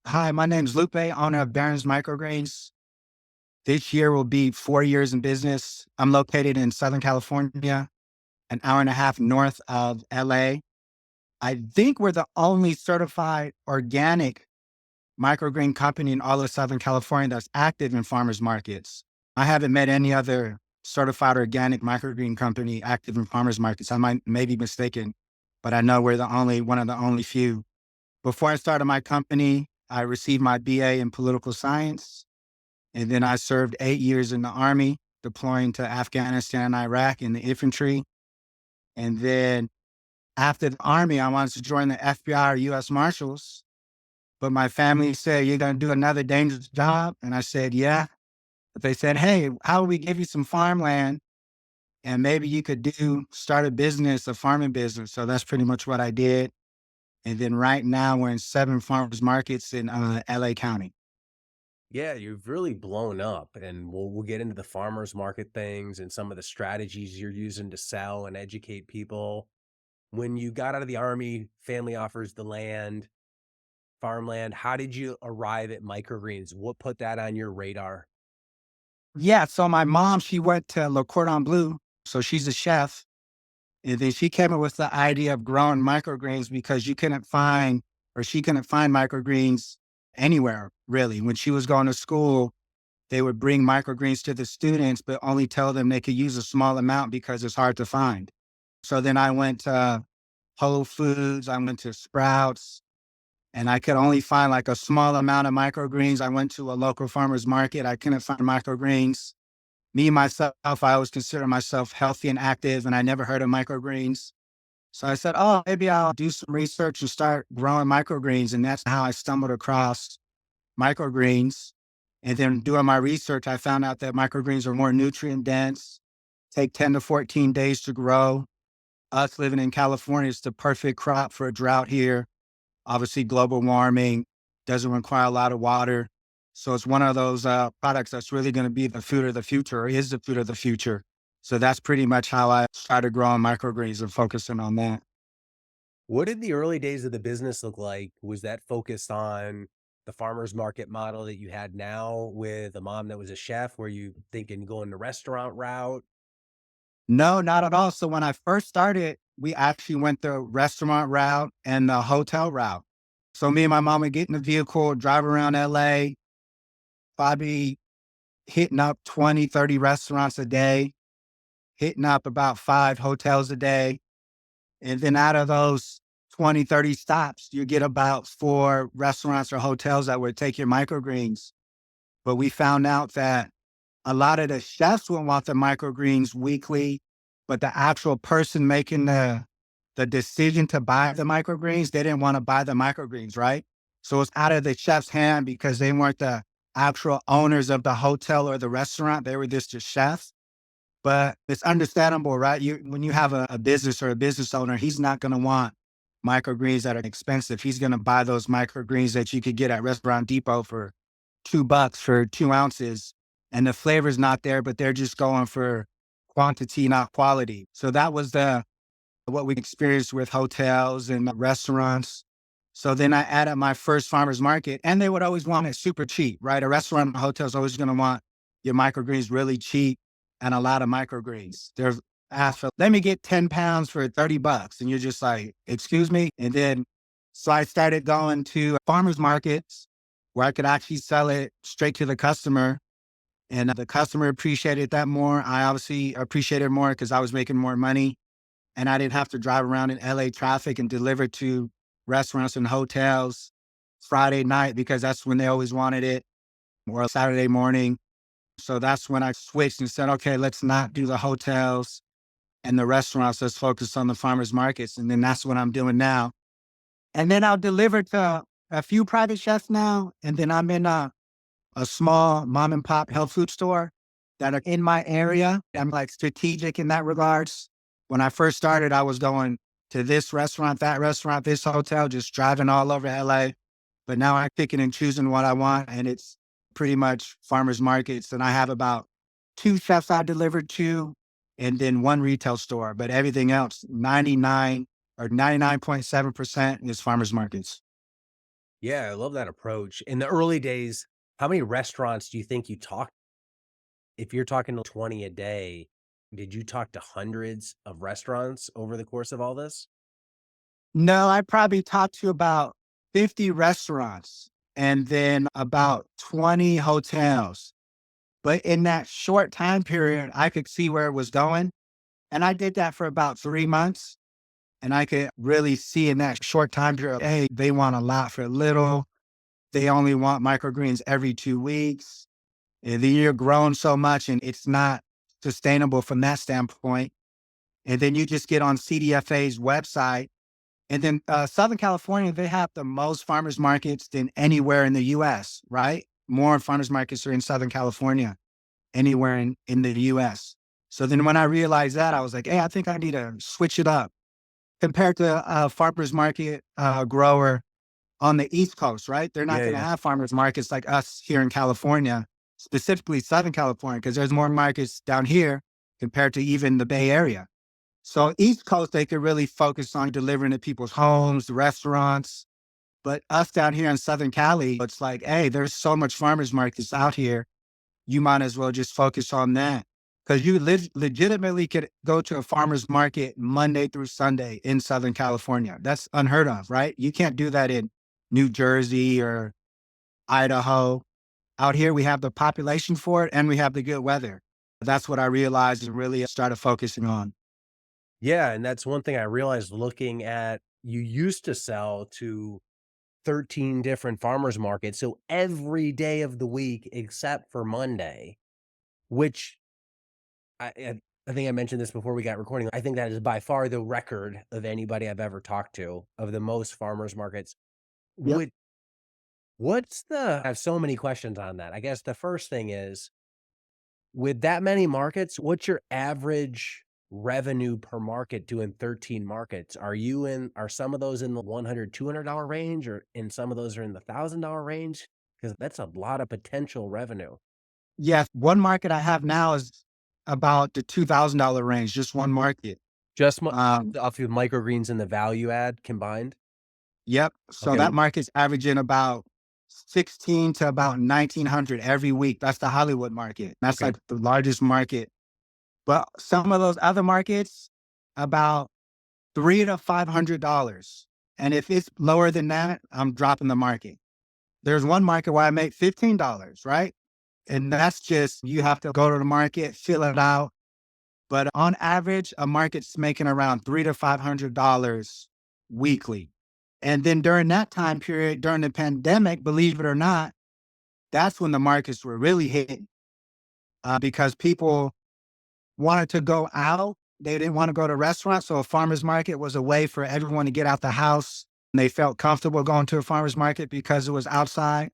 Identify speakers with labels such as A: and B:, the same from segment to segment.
A: Hi, my name's Lupe, owner of Barons Microgreens. This year will be 4 years in business. I'm located in Southern California, an hour and a half north of LA. I think we're the only certified organic microgreen company in all of Southern California that's active in farmers markets. I haven't met any other certified organic microgreen company active in farmers markets. I may be mistaken, but I know we're one of the only few. Before I started my company, I received my BA in political science. And then I served 8 years in the Army, deploying to Afghanistan and Iraq in the infantry. And then after the Army, I wanted to join the FBI or US Marshals. But my family said, "You're going to do another dangerous job?" And I said, "Yeah." But they said, "Hey, how would we give you some farmland and maybe you could start a business, a farming business?" So that's pretty much what I did. And then right now we're in 7 farmers markets in LA County.
B: Yeah, you've really blown up, and we'll get into the farmers market things and some of the strategies you're using to sell and educate people. When you got out of the army, family offers the land, farmland. How did you arrive at microgreens? What put that on your radar?
A: Yeah. So my mom, she went to Le Cordon Bleu. So she's a chef. And then she came up with the idea of growing microgreens because she couldn't find microgreens anywhere really. When she was going to school, they would bring microgreens to the students, but only tell them they could use a small amount because it's hard to find. So then I went to Whole Foods, I went to Sprouts, and I could only find like a small amount of microgreens. I went to a local farmer's market. I couldn't find microgreens. Me, myself, I always consider myself healthy and active, and I never heard of microgreens. So I said, "Oh, maybe I'll do some research and start growing microgreens." And that's how I stumbled across microgreens. And then doing my research, I found out that microgreens are more nutrient dense, take 10 to 14 days to grow. Us living in California, it's the perfect crop for a drought here. Obviously, global warming doesn't require a lot of water. So it's one of those products that's really going to be the food of the future, or is the food of the future. So that's pretty much how I started growing microgreens and focusing on that.
B: What did the early days of the business look like? Was that focused on the farmers market model that you had now with a mom that was a chef? Were you thinking going the restaurant route?
A: No, not at all. So when I first started, we actually went the restaurant route and the hotel route. So me and my mom would get in the vehicle, drive around LA, probably hitting up 20, 30 restaurants a day, hitting up about 5 hotels a day. And then out of those 20, 30 stops, you get about 4 restaurants or hotels that would take your microgreens. But we found out that a lot of the chefs would want the microgreens weekly, but the actual person making the decision to buy the microgreens, they didn't want to buy the microgreens, right? So it's out of the chef's hand because they weren't the actual owners of the hotel or the restaurant. They were just the chefs. But it's understandable, right? When you have a business or a business owner, he's not going to want microgreens that are expensive. He's going to buy those microgreens that you could get at Restaurant Depot for $2 for 2 ounces. And the flavor's not there, but they're just going for quantity, not quality. So that was what we experienced with hotels and restaurants. So then I added my first farmer's market, and they would always want it super cheap, right? A restaurant or hotel is always going to want your microgreens really cheap and a lot of microgreens. There's ask for, let me get 10 pounds for $30. And you're just like, excuse me. And then, so I started going to farmers markets where I could actually sell it straight to the customer. And the customer appreciated that more. I obviously appreciated more because I was making more money and I didn't have to drive around in LA traffic and deliver to restaurants and hotels Friday night because that's when they always wanted it, or Saturday morning. So that's when I switched and said, okay, let's not do the hotels and the restaurants. Let's focus on the farmers markets. And then that's what I'm doing now. And then I'll deliver to a few private chefs now. And then I'm in a small mom and pop health food store that are in my area. I'm like strategic in that regards. When I first started, I was going to this restaurant, that restaurant, this hotel, just driving all over LA. But now I'm picking and choosing what I want. And it's pretty much farmers markets. And I have about 2 chefs I delivered to and then one retail store. But everything else, 99 or 99.7% is farmers markets.
B: Yeah, I love that approach. In the early days, how many restaurants do you think you talked? If you're talking to 20 a day, did you talk to hundreds of restaurants over the course of all this?
A: No, I probably talked to about 50 restaurants and then about 20 hotels. But in that short time period, I could see where it was going. And I did that for about 3 months. And I could really see in that short time period, hey, they want a lot for little. They only want microgreens every 2 weeks. And then you're growing so much and it's not sustainable from that standpoint. And then you just get on CDFA's website. And then Southern California, they have the most farmers markets than anywhere in the US, right? More farmers markets are in Southern California, anywhere in the US. So then when I realized that, I was like, hey, I think I need to switch it up compared to a farmers market grower on the East Coast, right? They're not
B: Yeah,
A: going to
B: yeah.
A: have farmers markets like us here in California, specifically Southern California, because there's more markets down here compared to even the Bay Area. So East Coast, they could really focus on delivering to people's homes, restaurants. But us down here in Southern Cali, it's like, hey, there's so much farmers markets out here. You might as well just focus on that. Because you legitimately could go to a farmer's market Monday through Sunday in Southern California. That's unheard of, right? You can't do that in New Jersey or Idaho. Out here, we have the population for it and we have the good weather. That's what I realized and really started focusing on.
B: Yeah, and that's one thing I realized looking at you used to sell to 13 different farmers markets, so every day of the week except for Monday, which I think I mentioned this before we got recording. I think that is by far the record of anybody I've ever talked to of the most farmers markets.
A: Yep.
B: Would what's the I have so many questions on that. I guess the first thing is, with that many markets, what's your average revenue per market doing 13 markets? Are some of those in the $100, $200 range, or in some of those are in the $1,000 range? Because that's a lot of potential revenue.
A: Yes. One market I have now is about the $2,000 range, just one market.
B: Just
A: Um,
B: off of microgreens and the value add combined?
A: Yep. So
B: Okay.
A: that market's averaging about 16 to about 1900 every week. That's the Hollywood market. That's
B: Okay.
A: like the largest market. But some of those other markets, about $300 to $500. And if it's lower than that, I'm dropping the market. There's one market where I make $15, right? And that's just you have to go to the market, fill it out. But on average, a market's making around $300 to $500 weekly. And then during that time period, during the pandemic, believe it or not, that's when the markets were really hitting because people wanted to go out. They didn't want to go to restaurants. So a farmer's market was a way for everyone to get out the house. And they felt comfortable going to a farmer's market because it was outside.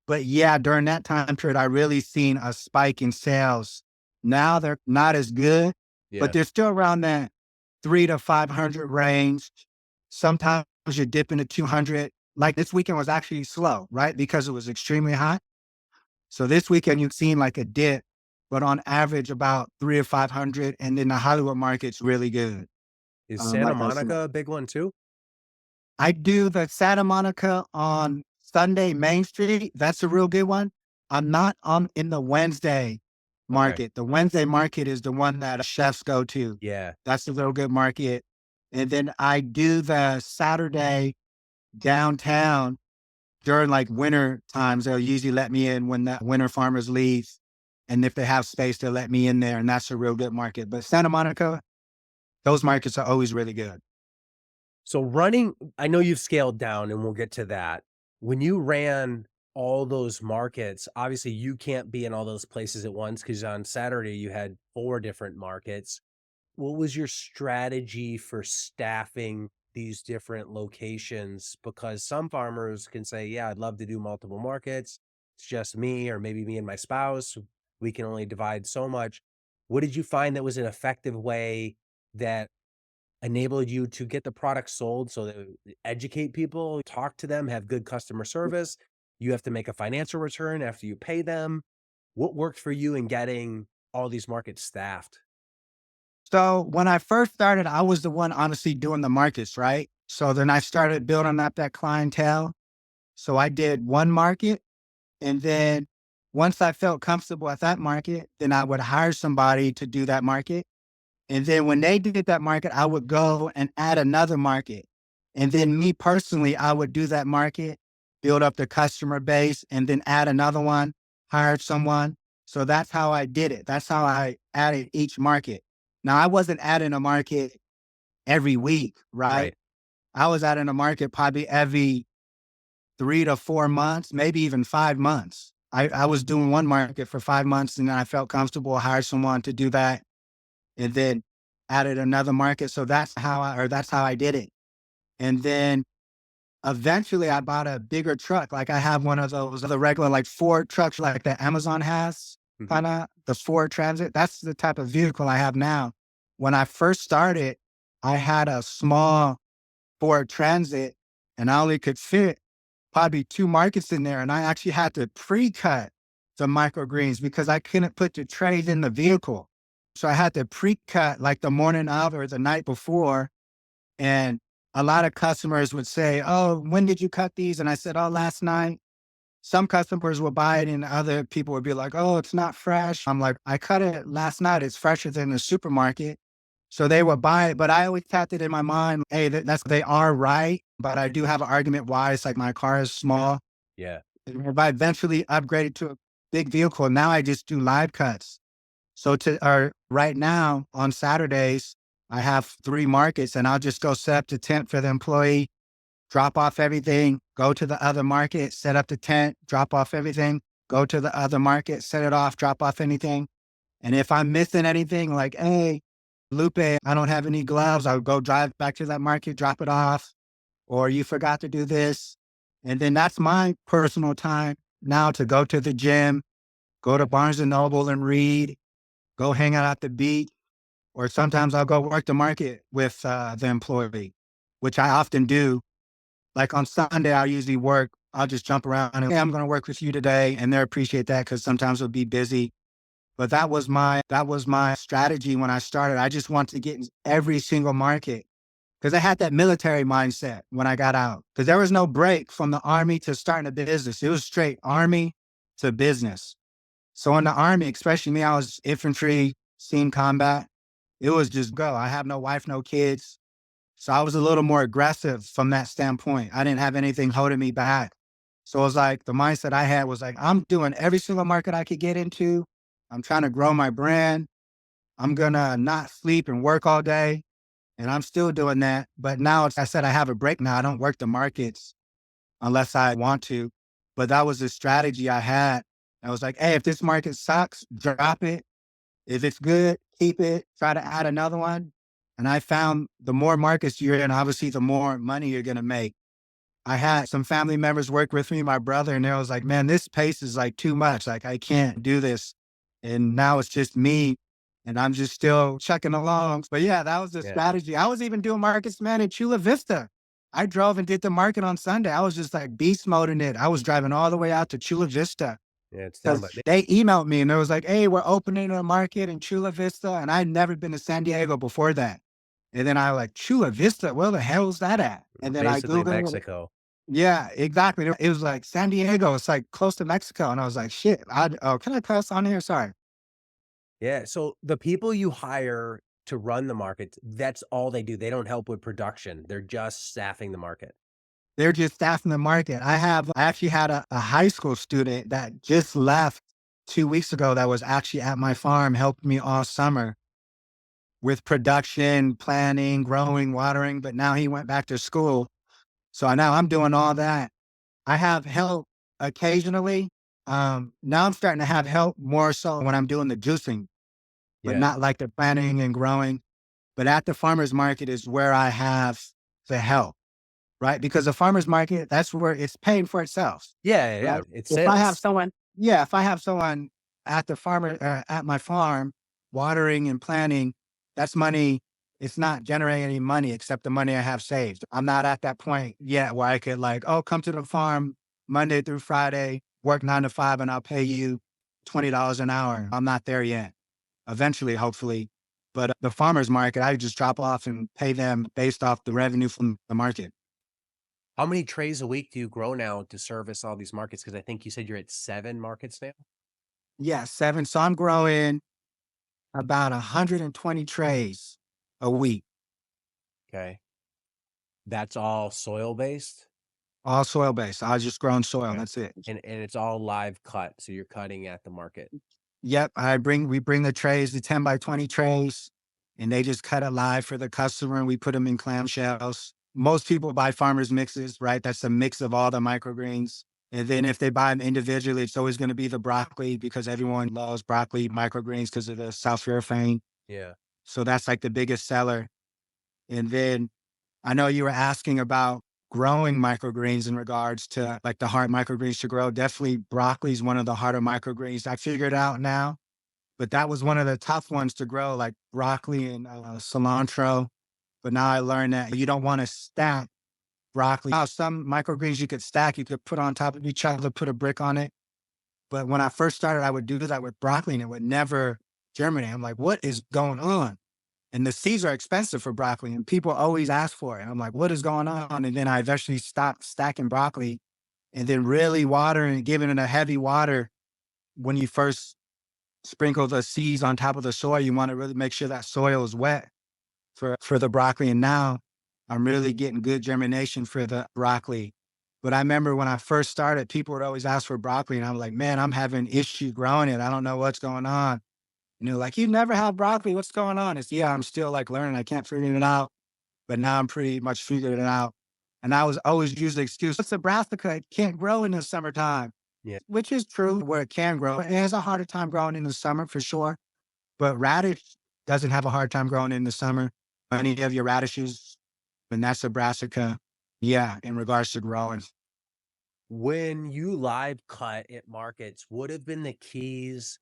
A: But yeah, during that time period, I really seen a spike in sales. Now they're not as good, but
B: Yeah.
A: they're still around that 300 to 500 range. Sometimes you dip into 200. Like this weekend was actually slow, right? Because it was extremely hot. So this weekend you've seen like a dip, but on average about 300 to 500. And then the Hollywood market's really good.
B: Is Santa
A: Like I said,
B: Monica a big one too?
A: I do the Santa Monica on Sunday Main Street. That's a real good one. I'm not on in the Wednesday
B: Okay.
A: market. The Wednesday market is the one that chefs go to.
B: Yeah.
A: That's a real good market. And then I do the Saturday downtown during like winter times. They'll usually let me in when the winter farmers leave. And if they have space, they'll let me in there. And that's a real good market. But Santa Monica, those markets are always really good.
B: So running I know you've scaled down and we'll get to that. When you ran all those markets, obviously you can't be in all those places at once because on Saturday you had 4 different markets. What was your strategy for staffing these different locations? Because some farmers can say, yeah, I'd love to do multiple markets. It's just me, or maybe me and my spouse. We can only divide so much. What did you find that was an effective way that enabled you to get the product sold so that educate people, talk to them, have good customer service? You have to make a financial return after you pay them. What worked for you in getting all these markets staffed?
A: So when I first started, I was the one honestly doing the markets, right? So then I started building up that clientele. So I did one market, and then once I felt comfortable at that market, then I would hire somebody to do that market. And then when they did that market, I would go and add another market. And then me personally, I would do that market, build up the customer base, and then add another one, hire someone. So that's how I did it. That's how I added each market. Now, I wasn't adding a market every week, right?
B: Right.
A: I was adding a market probably every 3 to 4 months, maybe even 5 months. I was doing one market for 5 months, and then I felt comfortable, hired someone to do that, and then added another market. So that's how I did it. And then eventually I bought a bigger truck. Like I have one of those, the regular like Ford trucks like that Amazon has,
B: Mhm.
A: kind of the Ford Transit. That's the type of vehicle I have now. When I first started, I had a small Ford Transit, and I only could fit probably 2 markets in there. And I actually had to pre-cut the microgreens because I couldn't put the trays in the vehicle. So I had to pre-cut like the morning of or the night before. And a lot of customers would say, "Oh, when did you cut these?" And I said, "Oh, last night." Some customers would buy it and other people would be like, "Oh, it's not fresh." I'm like, "I cut it last night. It's fresher than the supermarket." So they would buy it, but I always kept it in my mind, hey, they are right, but I do have an argument why. It's like my car is small.
B: Yeah.
A: And if I eventually upgraded to a big vehicle, now I just do live cuts. So right now on Saturdays, I have 3 markets, and I'll just go set up the tent for the employee, drop off everything, go to the other market, set up the tent, drop off everything, go to the other market, set it off, drop off anything. And if I'm missing anything, like, hey, Lupe, I don't have any gloves, I'll go drive back to that market, drop it off, or you forgot to do this. And then that's my personal time now to go to the gym, go to Barnes and Noble and read, go hang out at the beach, or sometimes I'll go work the market with the employee, which I often do. Like on Sunday, I usually work. I'll just jump around and, hey, I'm going to work with you today. And they appreciate that because sometimes we'll be busy. But that was my strategy when I started. I just wanted to get in every single market because I had that military mindset when I got out. Because there was no break from the army to starting a business. It was straight army to business. So in the army, especially me, I was infantry, seen combat. It was just go. I have no wife, no kids. So I was a little more aggressive from that standpoint. I didn't have anything holding me back. So it was like the mindset I had was like, I'm doing every single market I could get into. I'm trying to grow my brand. I'm going to not sleep and work all day. And I'm still doing that. But now, I said, I have a break now. I don't work the markets unless I want to. But that was the strategy I had. I was like, hey, if this market sucks, drop it. If it's good, keep it, try to add another one. And I found the more markets you're in, obviously, the more money you're going to make. I had some family members work with me, my brother, and they was like, man, this pace is like too much. Like, I can't do this. And now it's just me, and I'm just still chucking along. But yeah, that was the
B: Yeah.
A: strategy. I was even doing markets, man, in Chula Vista. I drove and did the market on Sunday. I was just like beast moding it. I was driving all the way out to Chula Vista
B: Yeah. It's down
A: because
B: by
A: they emailed me and it was like, hey, we're opening a market in Chula Vista. And I'd never been to San Diego before that. And then I like, Chula Vista, where the hell is that at? And then I
B: basically
A: Googled it.
B: Mexico.
A: Yeah, exactly. It was like San Diego. It's like close to Mexico. And I was like, shit, oh, can I cuss on here? Sorry.
B: Yeah. So the people you hire to run the market, that's all they do. They don't help with production. They're just staffing the market.
A: They're just staffing the market. I actually had a high school student that just left 2 weeks ago that was actually at my farm, helped me all summer with production, planning, growing, watering. But now he went back to school. So now I'm doing all that. I have help occasionally. Now I'm starting to have help more so when I'm doing the juicing, but
B: Yeah.
A: not like the planting and growing. But at the farmer's market is where I have the help, right? Because the farmer's market, that's where it's paying for itself,
B: Yeah. Yeah.
A: right?
B: It's
A: If I have
B: sales.
A: someone, yeah, if I have someone at my farm watering and planting, that's money. It's not generating any money except the money I have saved. I'm not at that point yet where I could like, oh, come to the farm Monday through Friday, work 9 to 5, and I'll pay you $20 an hour. I'm not there yet. Eventually, hopefully. But the farmer's market, I just drop off and pay them based off the revenue from the market.
B: How many trays a week do you grow now to service all these markets? Because I think you said you're at 7 markets now?
A: Yeah, 7. So I'm growing about 120 trays a week,
B: Okay. That's all soil based?
A: all soil based. I was just growing soil.
B: Okay.
A: That's it.
B: And it's all live cut, so you're cutting at the market.
A: Yep. We bring the trays, the 10 by 20 trays, and they just cut it live for the customer and we put them in clamshells. Most people buy farmers mixes, right? That's a mix of all the microgreens. And then if they buy them individually, it's always going to be the broccoli because everyone loves broccoli microgreens because of the sulforaphane.
B: Yeah.
A: So that's like the biggest seller. And then I know you were asking about growing microgreens in regards to like the hard microgreens to grow. Definitely broccoli is one of the harder microgreens. I figured out now, but that was one of the tough ones to grow, like broccoli and cilantro. But now I learned that you don't want to stack broccoli. Now, some microgreens you could stack, you could put on top of each other, put a brick on it. But when I first started, I would do that with broccoli and it would never germinate. I'm like, what is going on? And the seeds are expensive for broccoli, and people always ask for it. I'm like, what is going on? And then I eventually stopped stacking broccoli and then really watering and giving it a heavy water when you first sprinkle the seeds on top of the soil. You want to really make sure that soil is wet for the broccoli. And now I'm really getting good germination for the broccoli. But I remember when I first started, people would always ask for broccoli, and I'm like, man, I'm having issue growing it. I don't know what's going on. And they're like, you never have broccoli. What's going on? It's, yeah, I'm still like learning. I can't figure it out. But now I'm pretty much figuring it out. And I was always use the excuse, it's a brassica. It can't grow in the summertime,
B: Yeah.
A: which is true where it can grow. It has a harder time growing in the summer for sure. But radish doesn't have a hard time growing in the summer. Any of your radishes, and that's a brassica. Yeah, in regards to growing.
B: When you live cut at markets, what have been the keys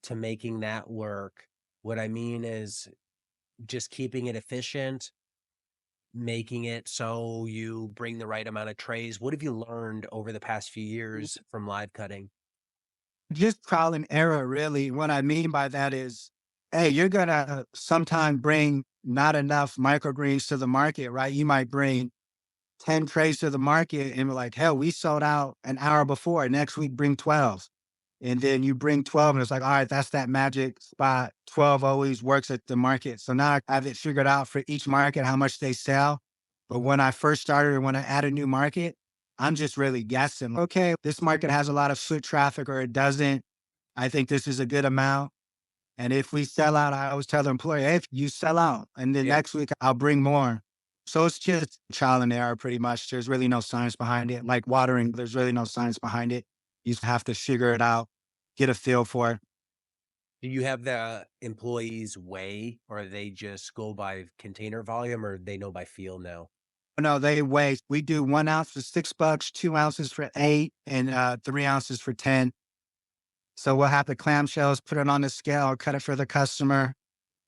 B: to making that work? What I mean is just keeping it efficient, making it so you bring the right amount of trays. What have you learned over the past few years from live cutting?
A: Just trial and error, really. What I mean by that is, hey, you're gonna sometime bring not enough microgreens to the market, right? You might bring 10 trays to the market and be like, hell, we sold out an hour before. Next week, bring 12. And then you bring 12 and it's like, all right, that's that magic spot. 12 always works at the market. So now I have it figured out for each market how much they sell. But when I first started, or when I add a new market, I'm just really guessing. Okay, this market has a lot of foot traffic or it doesn't. I think this is a good amount. And if we sell out, I always tell the employee, hey, if you sell out, and then
B: Yeah.
A: next week I'll bring more. So it's just trial and error pretty much. There's really no science behind it. Like watering, there's really no science behind it. You just have to figure it out, get a feel for it.
B: Do you have the employees weigh, or they just go by container volume, or they know by feel now?
A: No, they weigh. We do 1 ounce for $6, 2 ounces for 8, and 3 ounces for 10. So we'll have the clamshells, put it on the scale, cut it for the customer.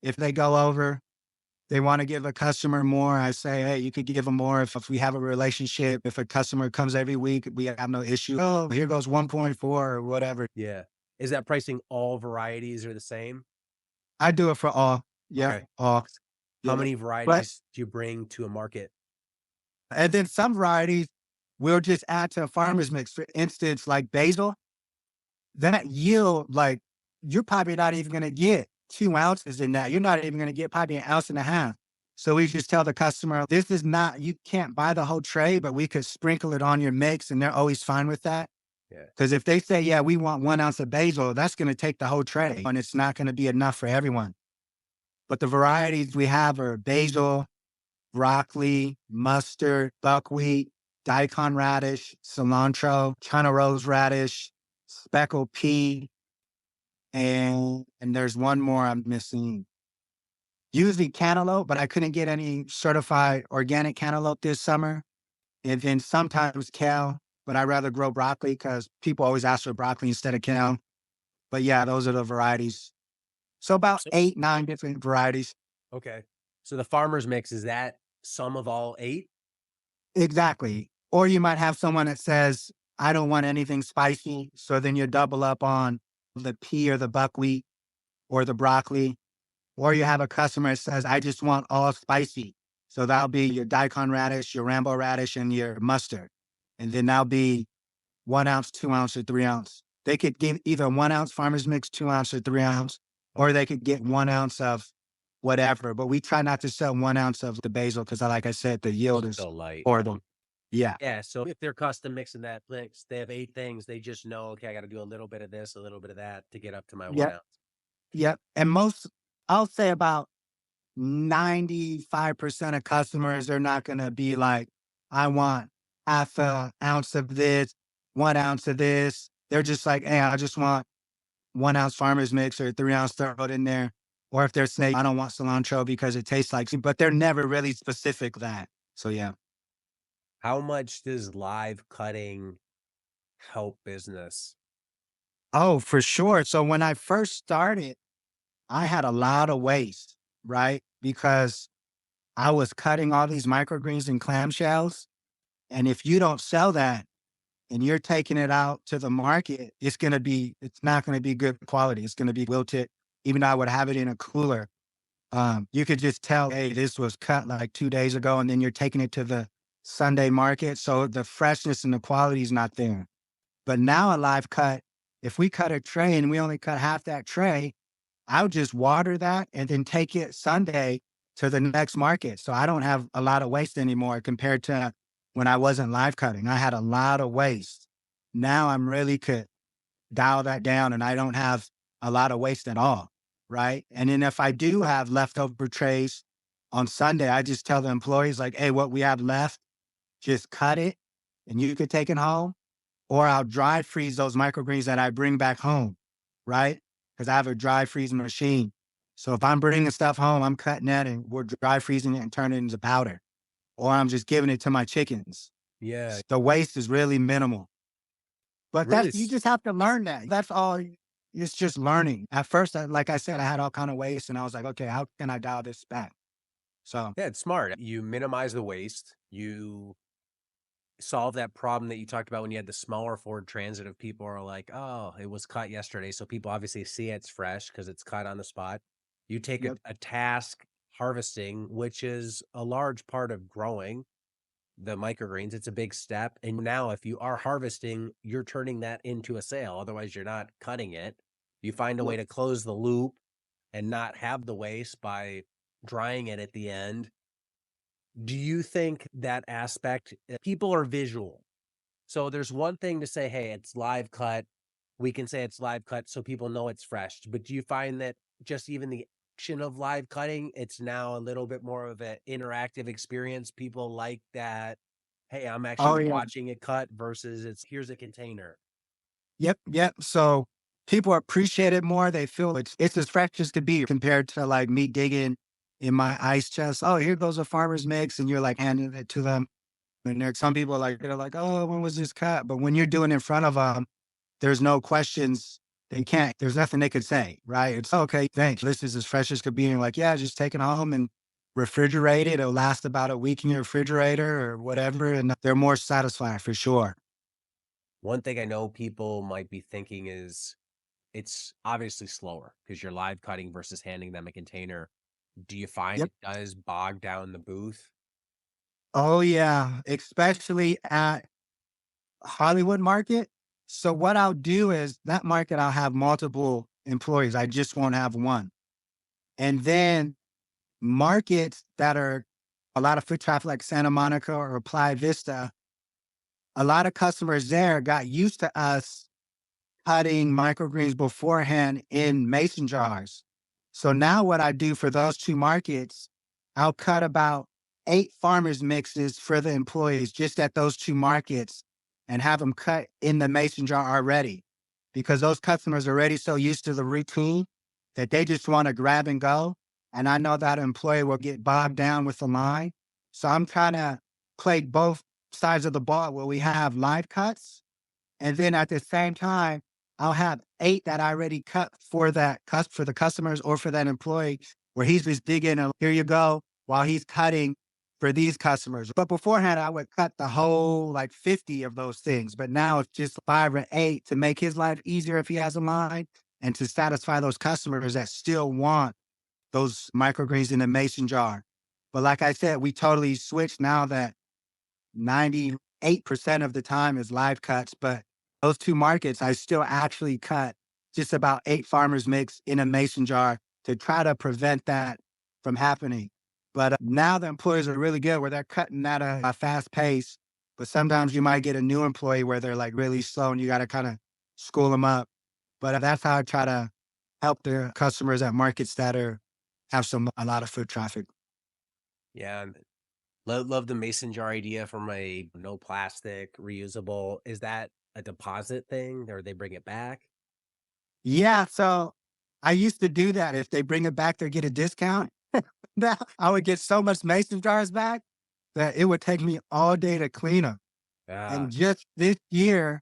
A: If they go over, they want to give a customer more. I say, hey, you could give them more if we have a relationship. If a customer comes every week, we have no issue. Oh, here goes 1.4 or whatever.
B: Yeah. Is that pricing all varieties are the same?
A: I do it for all. Yeah,
B: Okay.
A: all.
B: How
A: Yeah.
B: many
A: But,
B: varieties do you bring to a market?
A: and then some varieties we'll just add to a farmer's mix. For instance, like basil, that yield, like you're probably not even going to get 2 ounces in that. You're not even going to get probably an ounce and a half. So we just tell the customer, this is not, you can't buy the whole tray, but we could sprinkle it on your mix. And they're always fine with that.
B: Yeah.
A: Because if they say, yeah, we want 1 ounce of basil, that's going to take the whole tray and it's not going to be enough for everyone. But the varieties we have are basil, broccoli, mustard, buckwheat, daikon radish, cilantro, China rose radish, speckled pea, and there's one more I'm missing. Usually cantaloupe, but I couldn't get any certified organic cantaloupe this summer. And then sometimes kale, but I'd rather grow broccoli because people always ask for broccoli instead of kale. But yeah, those are the varieties. So about
B: So
A: 8, 9 different varieties.
B: okay. So the farmer's mix, is that sum of all 8?
A: Exactly. Or you might have someone that says, I don't want anything spicy. So then you double up on the pea or the buckwheat or the broccoli. Or you have a customer that says, I just want all spicy. So that'll be your daikon radish, your Rambo radish, and your mustard. And then that'll be 1 ounce, 2 ounce, or 3 ounce. They could give either 1 ounce farmer's mix, 2 ounce, or 3 ounce, or they could get 1 ounce of whatever. But we try not to sell 1 ounce of the basil because, like I said, the yield is
B: So light.
A: horrible. Yeah.
B: Yeah, so if they're custom mixing that mix, they have 8 things, they just know, "Okay, I gotta do a little bit of this, a little bit of that to get up to my 1
A: Yep.
B: ounce."
A: Yep. And most, I'll say about 95% of customers are not going to be like, I want half a ounce of this, 1 ounce of this. They're just like, hey, I just want 1 ounce farmer's mix or 3 ounce, throw it in there. Or if they're saying, I don't want cilantro because it tastes like, but they're never really specific that. So yeah.
B: How much does live cutting help business?
A: Oh, for sure. So when I first started, I had a lot of waste, right? Because I was cutting all these microgreens and clamshells. And if you don't sell that and you're taking it out to the market, it's not going to be good quality. It's going to be wilted. Even though I would have it in a cooler, you could just tell, hey, this was cut like 2 days ago. And then you're taking it to the Sunday market. So the freshness and the quality is not there. But now a live cut, if we cut a tray and we only cut half that tray, I'll just water that and then take it Sunday to the next market. So I don't have a lot of waste anymore compared to when I wasn't live cutting. I had a lot of waste. Now I'm really could dial that down and I don't have a lot of waste at all. Right. And then if I do have leftover trays on Sunday, I just tell the employees like, hey, what we have left, just cut it and you could take it home, or I'll dry freeze those microgreens that I bring back home, right? Because I have a dry freezing machine. So if I'm bringing stuff home, I'm cutting that and we're dry freezing it and turning it into powder, or I'm just giving it to my chickens.
B: Yeah,
A: The waste is really minimal, but
B: really
A: you
B: s
A: just have to learn that. That's all. It's just learning. At first, like I said, I had all kind of waste, and I was like, okay, how can I dial this back? So,
B: yeah, it's smart. You minimize the waste, you solve that problem that you talked about when you had the smaller Ford Transit of people are like, "Oh, it was cut yesterday," so people obviously see it's fresh because it's cut on the spot. You take a
A: yep,
B: a task harvesting, which is a large part of growing the microgreens, it's a big step, and now if you are harvesting, you're turning that into a sale, otherwise you're not cutting it. You find a way
A: yep.
B: to close the loop and not have the waste by drying it at the end. Do you think that aspect people are visual. So there's one thing to say, "Hey, it's live cut." We can say it's live cut so people know it's fresh. But do you find that just even the action of live cutting, it's now a little bit more of an interactive experience? People like that, "Hey, I'm actually
A: Oh yeah,
B: watching it cut," versus it's, "Here's a container."
A: yep, yep. So people appreciate it more. They feel it's as fresh as could be compared to like me digging in my ice chest. Oh, here goes a farmer's mix, and you're like handing it to them. And there's some people like they're like, oh, when was this cut? But when you're doing it in front of them, there's no questions. They can't. There's nothing they could say, right? It's okay. Thanks. This is as fresh as could be. And like, yeah, just take it home and refrigerate it. It'll last about a week in your refrigerator or whatever, and they're more satisfied for sure.
B: One thing I know people might be thinking is it's obviously slower because you're live cutting versus handing them a container. Do you find
A: Yep.
B: it does bog down the booth?
A: Oh yeah, especially at Hollywood market. So what I'll do is that market, I'll have multiple employees. I just won't have one. And then markets that are a lot of foot traffic, like Santa Monica or Playa Vista, a lot of customers there got used to us cutting microgreens beforehand in mason jars. So now what I do for those two markets, I'll cut about 8 farmers mixes for the employees just at those two markets and have them cut in the mason jar already, because those customers are already so used to the routine that they just want to grab and go. And I know that employee will get bogged down with the line. So I'm trying to play both sides of the ball where we have live cuts, and then at the same time, I'll have 8 that I already cut for for the customers or for that employee, where he's just digging and here you go while he's cutting for these customers. But beforehand, I would cut the whole like 50 of those things. But now it's just 5 or 8 to make his life easier if he has a line, and to satisfy those customers that still want those microgreens in a mason jar. But like I said, we totally switched now that 98% of the time is live cuts, but those two markets, I still actually cut just about 8 farmers mix in a mason jar to try to prevent that from happening. But now the employers are really good where they're cutting at a fast pace. But sometimes you might get a new employee where they're like really slow and you got to kind of school them up. But that's how I try to help the customers at markets that have a lot of foot traffic.
B: Yeah, and love the mason jar idea from a no plastic, reusable. Is that a deposit thing or they bring it back?
A: Yeah, so I used to do that. If they bring it back, they get a discount. Now I would get so much mason jars back that it would take me all day to clean them.
B: Ah,
A: And just this year,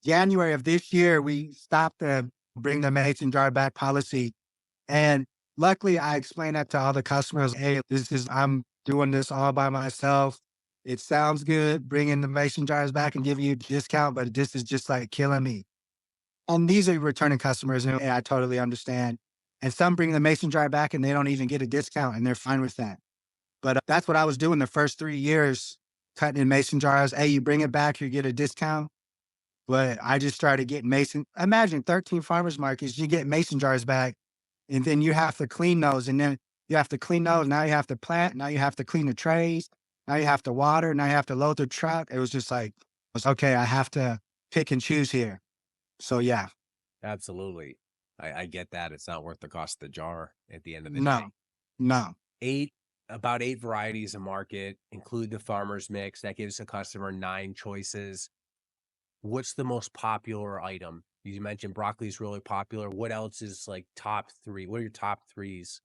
A: January of this year, we stopped the bring the mason jar back policy. And luckily, I explained that to all the customers. Hey, I'm doing this all by myself. It sounds good bringing the mason jars back and giving you a discount, but this is just like killing me. And these are returning customers, and I totally understand. And some bring the mason jar back and they don't even get a discount and they're fine with that. But that's what I was doing the first 3 years, cutting in mason jars. Hey, you bring it back, you get a discount. But I just started getting imagine 13 farmers markets, you get mason jars back, and then you have to clean those. And then you have to clean those. Now you have to plant. Now you have to clean the trays. Now you have to water. Now you have to load the truck. It was just like, okay, I have to pick and choose here. So yeah,
B: absolutely. I get that. It's not worth the cost of the jar at the end of the day.
A: no, no.
B: Eight, about 8 varieties of market, include the farmer's mix. That gives the customer 9 choices. What's the most popular item? You mentioned broccoli is really popular. What else is like top 3? What are your top 3s?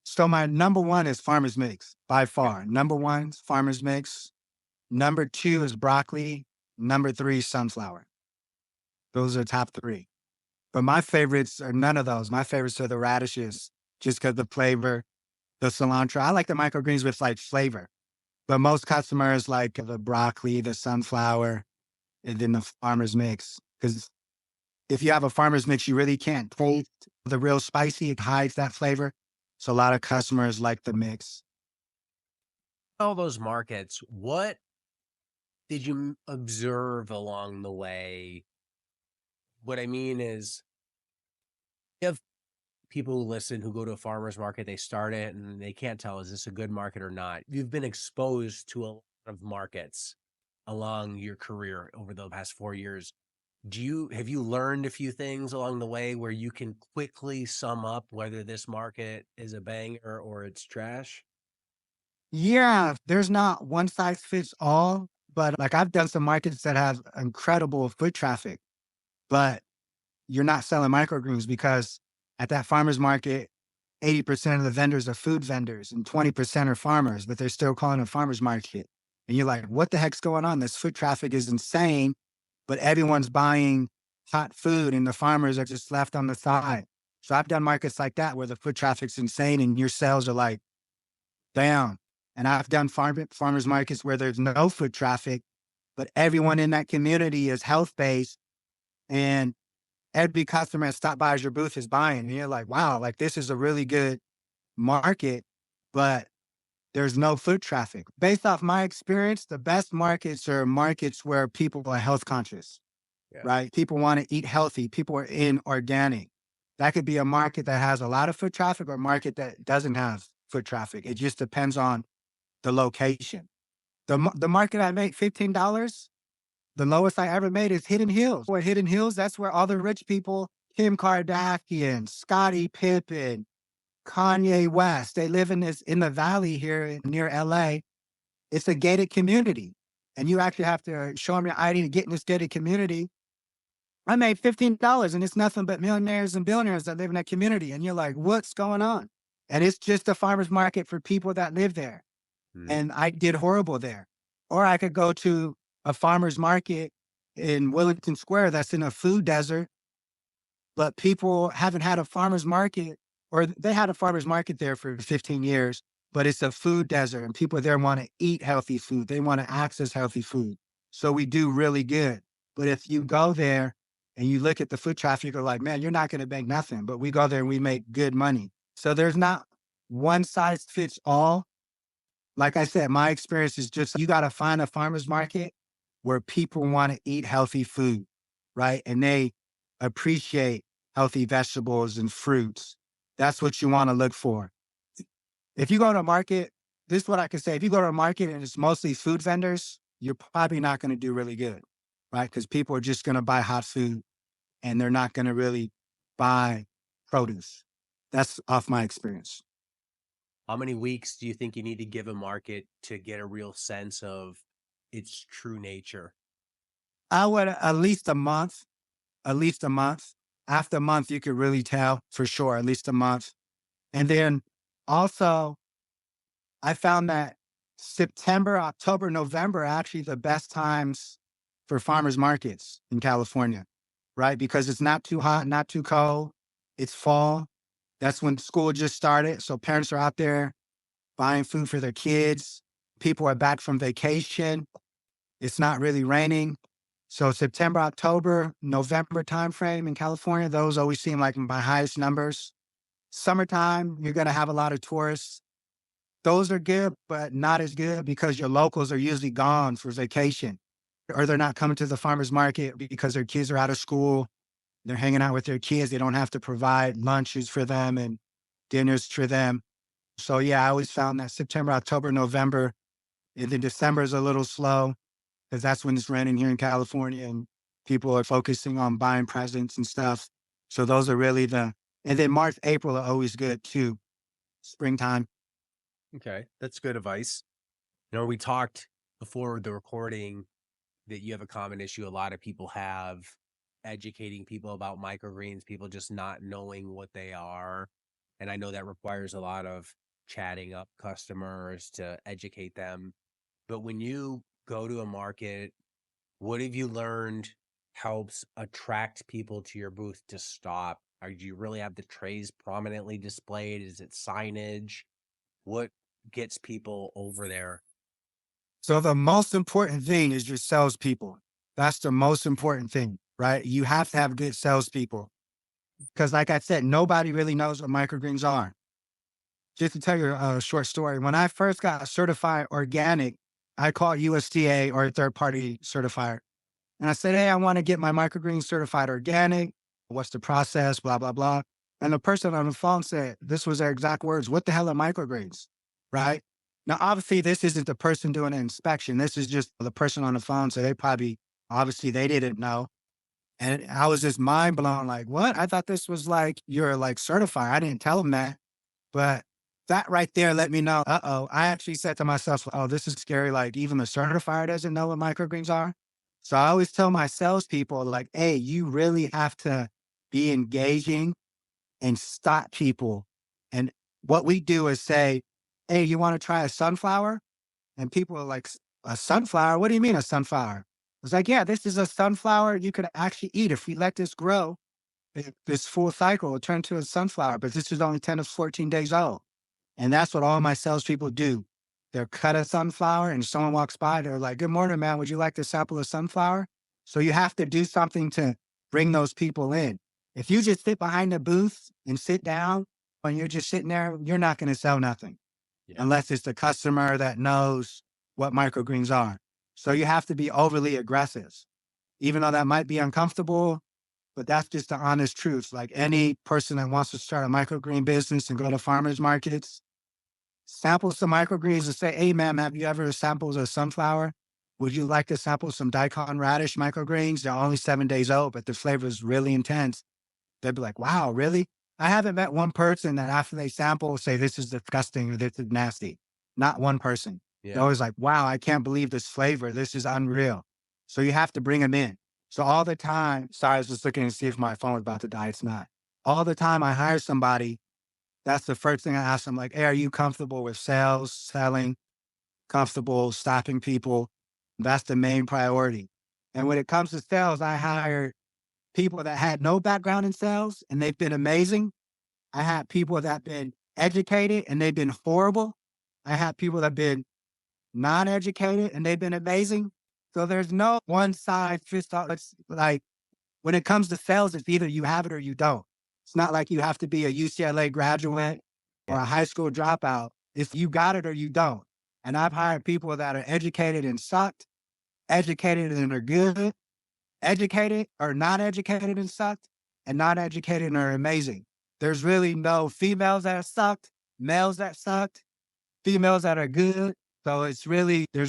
A: So my number one is farmer's mix by
B: Okay.
A: far. Number one's farmer's mix. Number two is broccoli. Number three, sunflower. Those are top three. But my favorites are none of those. My favorites are the radishes, just because the flavor, the cilantro. I like the microgreens with like flavor. But most customers like the broccoli, the sunflower, and then the farmer's mix. Because if you have a farmer's mix, you really can't taste the real spicy. It hides that flavor. So a lot of customers like the mix.
B: All those markets, what did you observe along the way? What I mean is, you have people who listen who go to a farmer's market, they start it and they can't tell, is this a good market or not? You've been exposed to a lot of markets along your career over the past 4 years. Have you learned a few things along the way where you can quickly sum up whether this market is a banger or it's trash?
A: Yeah, there's not one size fits all, but like I've done some markets that have incredible foot traffic, but you're not selling microgreens because at that farmer's market, 80% of the vendors are food vendors and 20% are farmers, but they're still calling it a farmer's market. And you're like, what the heck's going on? This foot traffic is insane, but everyone's buying hot food and the farmers are just left on the side. So I've done markets like that where the foot traffic's insane and your sales are like down. And I've done farmers markets where there's no foot traffic, but everyone in that community is health based and every customer that stopped by your booth is buying. And you're like, wow, like this is a really good market, but there's no foot traffic. Based off my experience, the best markets are markets where people are health conscious,
B: Yeah.
A: right? People want to eat healthy. People are in organic. That could be a market that has a lot of foot traffic or a market that doesn't have foot traffic. It just depends on the location. The market I made $15, the lowest I ever made is Hidden Hills. Where Hidden Hills, that's where all the rich people, Kim Kardashian, Scottie Pippen, Kanye West, they live in the valley here near LA. It's a gated community. And you actually have to show them your ID to get in this gated community. I made $15 and it's nothing but millionaires and billionaires that live in that community. And you're like, what's going on? And it's just a farmer's market for people that live there.
B: Mm.
A: And I did horrible there. Or I could go to a farmer's market in Wellington Square that's in a food desert, but people haven't had a farmer's market, or they had a farmer's market there for 15 years, but it's a food desert and people there want to eat healthy food. They want to access healthy food. So we do really good. But if you go there and you look at the foot traffic, you're like, man, you're not going to make nothing. But we go there and we make good money. So there's not one size fits all. Like I said, my experience is just you got to find a farmer's market where people want to eat healthy food, right? And they appreciate healthy vegetables and fruits. That's what you want to look for. If you go to a market, this is what I can say. If you go to a market and it's mostly food vendors, you're probably not going to do really good, right? Because people are just going to buy hot food and they're not going to really buy produce. That's off my experience.
B: How many weeks do you think you need to give a market to get a real sense of its true nature?
A: I would at least a month, at least a month. After a month, you could really tell for sure, at least a month. And then also, I found that September, October, November are actually the best times for farmers markets in California, right? Because it's not too hot, not too cold. It's fall. That's when school just started. So parents are out there buying food for their kids. People are back from vacation. It's not really raining. So September, October, November timeframe in California, those always seem like my highest numbers. Summertime, you're going to have a lot of tourists. Those are good, but not as good because your locals are usually gone for vacation or they're not coming to the farmer's market because their kids are out of school. They're hanging out with their kids. They don't have to provide lunches for them and dinners for them. So yeah, I always found that September, October, November, and then December is a little slow because that's when it's raining here in California and people are focusing on buying presents and stuff. So those are really and then March, April are always good too. Springtime.
B: Okay, that's good advice. We talked before the recording that you have a common issue a lot of people have educating people about microgreens, people just not knowing what they are. And I know that requires a lot of chatting up customers to educate them. But when you go to a market, what have you learned helps attract people to your booth to stop? Or do you really have the trays prominently displayed? Is it signage? What gets people over there?
A: So the most important thing is your salespeople. That's the most important thing, right? You have to have good salespeople because, like I said, nobody really knows what microgreens are. Just to tell you a short story, when I first got certified organic, I called USDA or a third party certifier. And I said, hey, I want to get my microgreens certified organic. What's the process? Blah, blah, blah. And the person on the phone said, this was their exact words. What the hell are microgreens? Right. Now, obviously, this isn't the person doing an inspection. This is just the person on the phone. So they probably, obviously, they didn't know. And I was just mind blown. Like, what? I thought this was like, you're like certified. I didn't tell them that. But that right there let me know, uh-oh, I actually said to myself, oh, this is scary. Like even the certifier doesn't know what microgreens are. So I always tell my salespeople, like, hey, you really have to be engaging and stop people. And what we do is say, hey, you want to try a sunflower? And people are like, a sunflower? What do you mean a sunflower? It's like, yeah, this is a sunflower you could actually eat if we let this grow. This full cycle will turn to a sunflower, but this is only 10 to 14 days old. And that's what all my salespeople do. They'll cut a sunflower and someone walks by, they're like, good morning, man. Would you like to sample a sunflower? So you have to do something to bring those people in. If you just sit behind the booth and sit down when you're just sitting there, you're not going to sell nothing
B: Yeah.
A: unless it's the customer that knows what microgreens are. So you have to be overly aggressive, even though that might be uncomfortable, but that's just the honest truth. Like any person that wants to start a microgreen business and go to farmers markets, sample some microgreens and say, hey, ma'am, have you ever sampled a sunflower? Would you like to sample some daikon radish microgreens? They're only 7 days old, but the flavor is really intense. They'd be like, wow, really? I haven't met one person that after they sample say, this is disgusting or this is nasty. Not one person. They're
B: Yeah.
A: always like, wow, I can't believe this flavor. This is unreal. So you have to bring them in. So all the time, sorry, I was just looking to see if my phone was about to die. It's not. All the time I hire somebody, that's the first thing I ask them, like, hey, are you comfortable with sales, selling, comfortable stopping people? That's the main priority. And when it comes to sales, I hire people that had no background in sales and they've been amazing. I had people that have been educated and they've been horrible. I had people that have been non-educated and they've been amazing. So there's no one size fits all. It's like when it comes to sales, it's either you have it or you don't. It's not like you have to be a UCLA graduate or
B: Yeah.
A: a high school dropout. It's you got it or you don't. And I've hired people that are educated and sucked, educated and are good, educated or not educated and sucked, and not educated and are amazing. There's really no females that are sucked, males that sucked, females that are good. So there's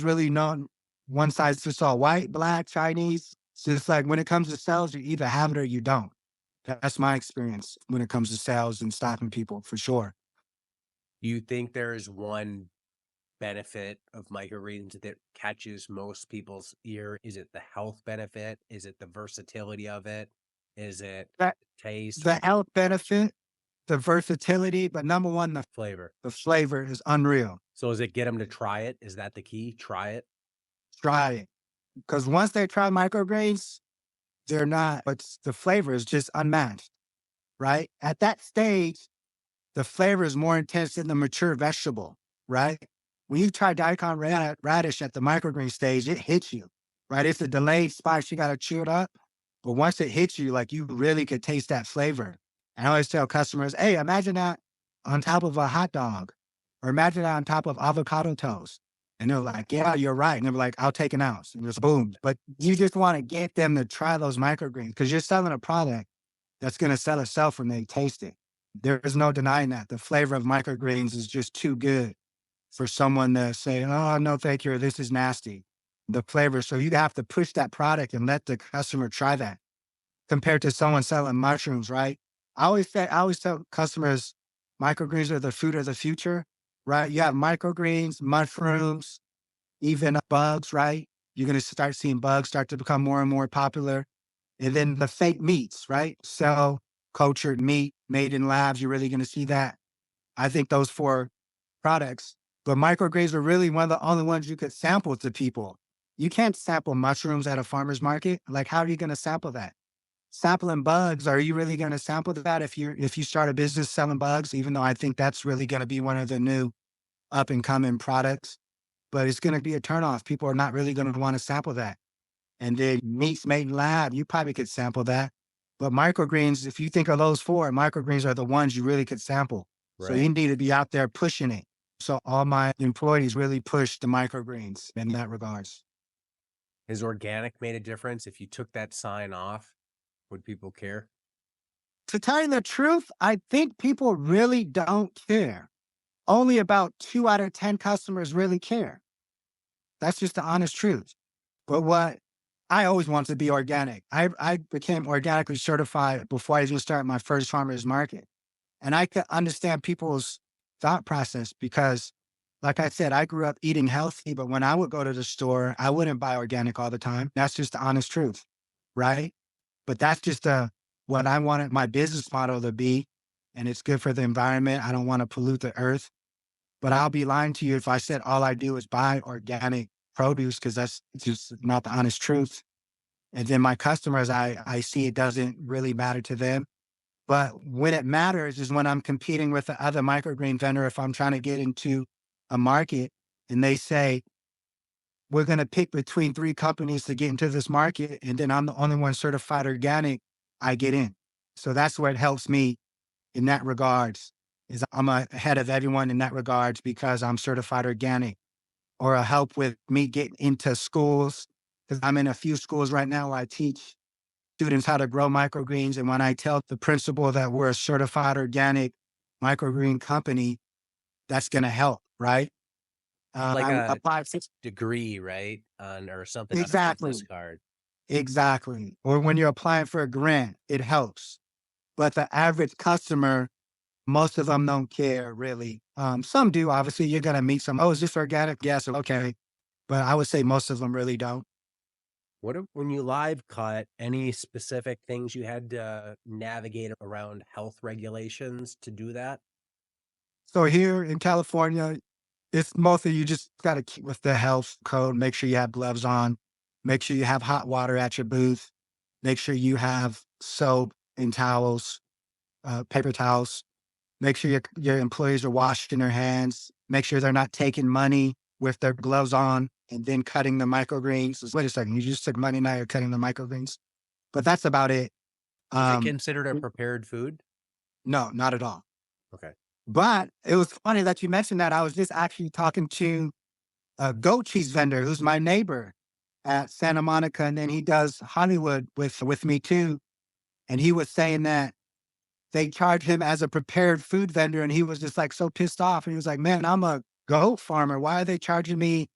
A: really no one size fits all, white, black, Chinese. It's just like when it comes to sales, you either have it or you don't. That's my experience when it comes to sales and stopping people for sure.
B: You think there is one benefit of microgreens that catches most people's ear? Is it the health benefit? Is it the versatility of it? Is it
A: That
B: taste,
A: the health benefit, the versatility, but number one,
B: flavor?
A: the flavor is unreal.
B: So is it get them to try it? Is that the key? Try it?
A: Try it. Because once they try microgreens, they're not, but the flavor is just unmatched, right? At that stage, the flavor is more intense than the mature vegetable, right? When you try daikon radish at the microgreen stage, it hits you, right? It's a delayed spice. You got to chew it up. But once it hits you, like you really could taste that flavor. And I always tell customers, hey, imagine that on top of a hot dog or imagine that on top of avocado toast. And they're like, yeah, you're right. And they're like, I'll take an ounce. And just boom. But you just want to get them to try those microgreens because you're selling a product that's going to sell itself when they taste it. There's no denying that. The flavor of microgreens is just too good for someone to say, oh, no, thank you. This is nasty. The flavor. So you have to push that product and let the customer try that compared to someone selling mushrooms, right? I always tell customers microgreens are the food of the future, right? You have microgreens, mushrooms, even bugs, right? You're going to start seeing bugs start to become more and more popular. And then the fake meats, right? Cell cultured meat made in labs. You're really going to see that. I think those four products, but microgreens are really one of the only ones you could sample to people. You can't sample mushrooms at a farmer's market. Like, how are you going to sample that? Sampling bugs, are you really going to sample that if you start a business selling bugs? Even though I think that's really going to be one of the new up and coming products, but it's going to be a turnoff. People are not really going to want to sample that. And then meats made in lab, you probably could sample that. But microgreens, if you think of those four, microgreens are the ones you really could sample. So
B: Right.
A: you need to be out there pushing it. So all my employees really push the microgreens in that regards.
B: Has organic made a difference? If you took that sign off, would people care?
A: To tell you the truth, I think people really don't care. Only about 2 out of 10 customers really care. That's just the honest truth. But what I always wanted to be organic. I became organically certified before I even started my first farmer's market. And I could understand people's thought process because, like I said, I grew up eating healthy, but when I would go to the store, I wouldn't buy organic all the time. That's just the honest truth, right? But that's just what I wanted my business model to be. And it's good for the environment. I don't want to pollute the earth. But I'll be lying to you if I said all I do is buy organic produce because that's just not the honest truth. And then my customers, I see it doesn't really matter to them. But when it matters is when I'm competing with the other microgreen vendor. If I'm trying to get into a market and they say, we're going to pick between 3 companies to get into this market. And then I'm the only one certified organic, I get in. So that's what helps me in that regards is I'm ahead of everyone in that regards because I'm certified organic or a help with me getting into schools. Because I'm in a few schools right now where I teach students how to grow microgreens. And when I tell the principal that we're a certified organic microgreen company, that's going to help, right?
B: Like
A: I
B: a
A: applied
B: degree, right? On or something on a business
A: exactly,
B: card.
A: exactly. Or when you're applying for a grant, it helps. But the average customer, most of them don't care really. Some do, obviously. You're going to meet some, oh, is this organic? Yes, okay. But I would say most of them really don't.
B: What if when you live cut, any specific things you had to navigate around health regulations to do that?
A: So here in California, it's mostly you just got to keep with the health code. Make sure you have gloves on. Make sure you have hot water at your booth. Make sure you have soap and towels, paper towels. Make sure your employees are washing their hands. Make sure they're not taking money with their gloves on and then cutting the microgreens. Wait a second, you just took money, now you're cutting the microgreens. But that's about it.
B: Is it
A: Um,
B: considered a prepared food?
A: no, not at all.
B: Okay.
A: But it was funny that you mentioned that. I was just actually talking to a goat cheese vendor who's my neighbor at Santa Monica, and then he does Hollywood with me too. And he was saying that they charge him as a prepared food vendor, and he was just like so pissed off. And he was like, "Man, I'm a goat farmer. Why are they charging me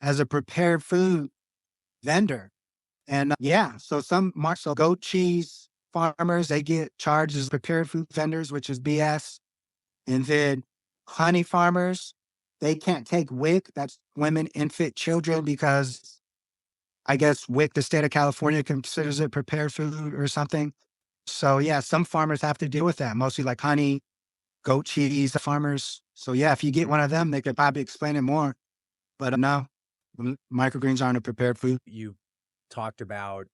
A: as a prepared food vendor?" And yeah, so so goat cheese farmers, they get charged as prepared food vendors, which is BS. And then honey farmers, they can't take WIC, that's women, infant, children, because I guess WIC, the state of California, considers it prepared food or something. So yeah, some farmers have to deal with that, mostly like honey, goat cheese farmers. So yeah, if you get one of them, they could probably explain it more. But no, microgreens aren't a prepared food.
B: You talked about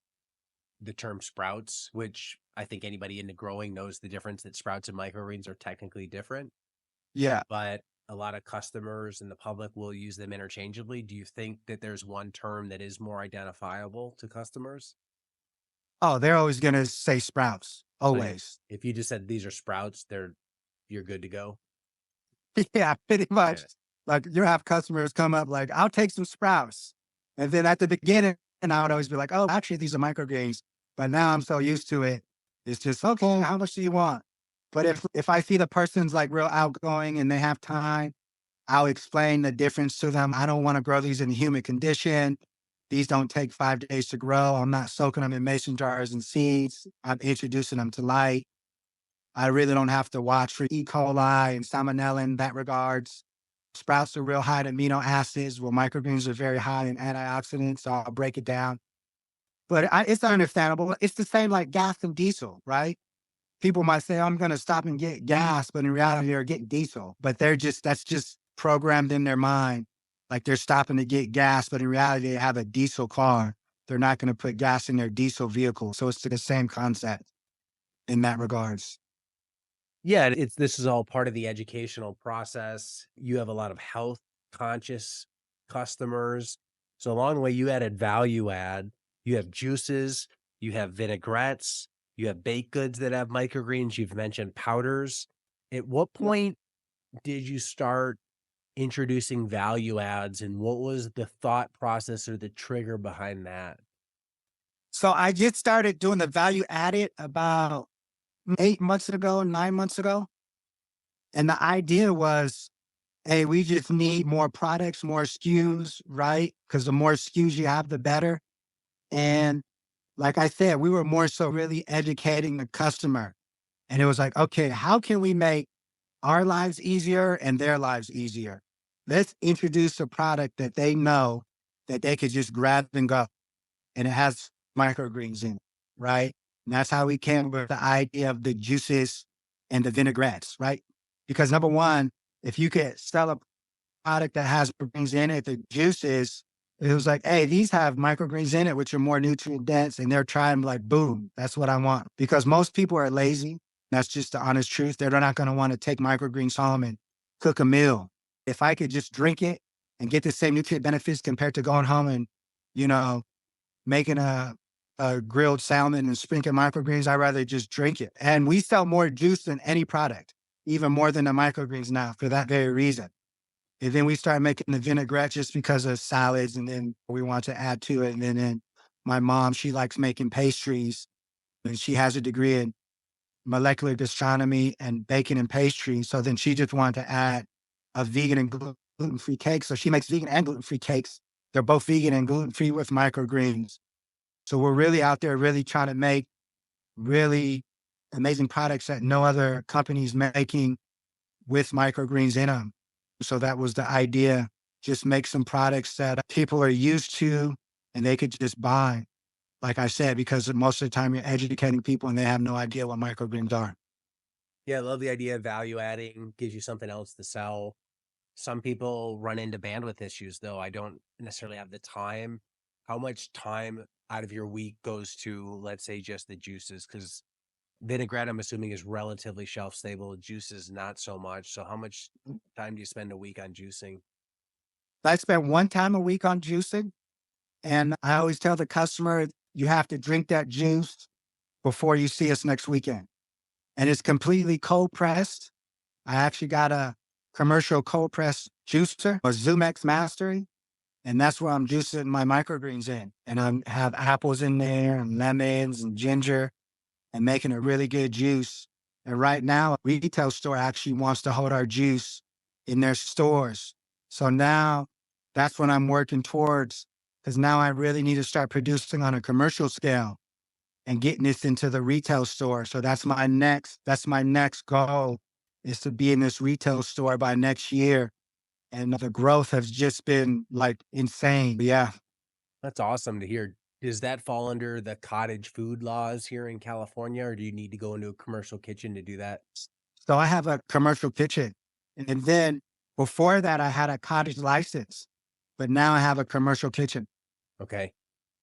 B: the term sprouts, which I think anybody into growing knows the difference that sprouts and microgreens are technically different,
A: Yeah.
B: but a lot of customers and the public will use them interchangeably. Do you think that there's one term that is more identifiable to customers?
A: Oh, they're always going to say sprouts,
B: So
A: always.
B: if you just said these are sprouts, you're good to go.
A: Yeah, pretty
B: Yeah.
A: much. Like you have customers come up like, I'll take some sprouts. And then at the beginning, and I would always be like, oh, actually, these are microgreens. But now I'm so used to it. It's just, okay, how much do you want? But if I see the person's like real outgoing and they have time, I'll explain the difference to them. I don't want to grow these in humid condition. These don't take 5 days to grow. I'm not soaking them in mason jars and seeds. I'm introducing them to light. I really don't have to watch for E. coli and salmonella in that regards. Sprouts are real high in amino acids, while microgreens are very high in antioxidants. So I'll break it down. But it's understandable. It's the same like gas and diesel, right? People might say, I'm going to stop and get gas, but in reality, they're getting diesel. But that's just programmed in their mind. Like they're stopping to get gas, but in reality, they have a diesel car. They're not going to put gas in their diesel vehicle. So it's the same concept in that regards.
B: Yeah, it's this is all part of the educational process. You have a lot of health conscious customers. So along the way, you added value add. You have juices, you have vinaigrettes, you have baked goods that have microgreens. You've mentioned powders. At what point did you start introducing value adds, and what was the thought process or the trigger behind that?
A: So I just started doing the value added about 8 months ago, 9 months ago. And the idea was, hey, we just need more products, more SKUs, right? Because the more SKUs you have, the better. And like I said, we were more so really educating the customer. And it was like, okay, how can we make our lives easier and their lives easier? Let's introduce a product that they know that they could just grab and go. And it has microgreens in it, right? And that's how we came with the idea of the juices and the vinaigrettes, right? Because number one, if you could sell a product that has greens in it, the juices, it was like, hey, these have microgreens in it, which are more nutrient dense. And they're trying like, boom, that's what I want. Because most people are lazy. That's just the honest truth. They're not going to want to take microgreens home and cook a meal. If I could just drink it and get the same nutrient benefits compared to going home and, you know, making a grilled salmon and sprinkling microgreens, I'd rather just drink it. And we sell more juice than any product, even more than the microgreens now for that very reason. And then we started making the vinaigrette just because of salads. And then we want to add to it. And then my mom, she likes making pastries and she has a degree in molecular gastronomy and baking and pastry. So then she just wanted to add a vegan and gluten-free cake. So she makes vegan and gluten-free cakes. They're both vegan and gluten-free with microgreens. So we're really out there really trying to make really amazing products that no other company's making with microgreens in them. So that was the idea. Just make some products that people are used to and they could just buy. Like I said, because most of the time you're educating people and they have no idea what microgreens are.
B: Yeah, I love the idea of value adding, gives you something else to sell. Some people run into bandwidth issues, though. I don't necessarily have the time. How much time out of your week goes to, let's say, just the juices? Because vinaigrette, I'm assuming, is relatively shelf stable. Juices, not so much. So, how much time do you spend a week on juicing?
A: I spend one time a week on juicing. And I always tell the customer, you have to drink that juice before you see us next weekend. And it's completely cold pressed. I actually got a commercial cold press juicer, a Zumex Mastery. And that's where I'm juicing my microgreens in. And I have apples in there and lemons and ginger and making a really good juice. And right now, a retail store actually wants to hold our juice in their stores. So now that's what I'm working towards, because now I really need to start producing on a commercial scale and getting this into the retail store. So that's my next goal, is to be in this retail store by next year. And the growth has just been like insane. Yeah.
B: That's awesome to hear. Does that fall under the cottage food laws here in California, or do you need to go into a commercial kitchen to do that?
A: So I have a commercial kitchen. And then before that, I had a cottage license, but now I have a commercial kitchen.
B: Okay.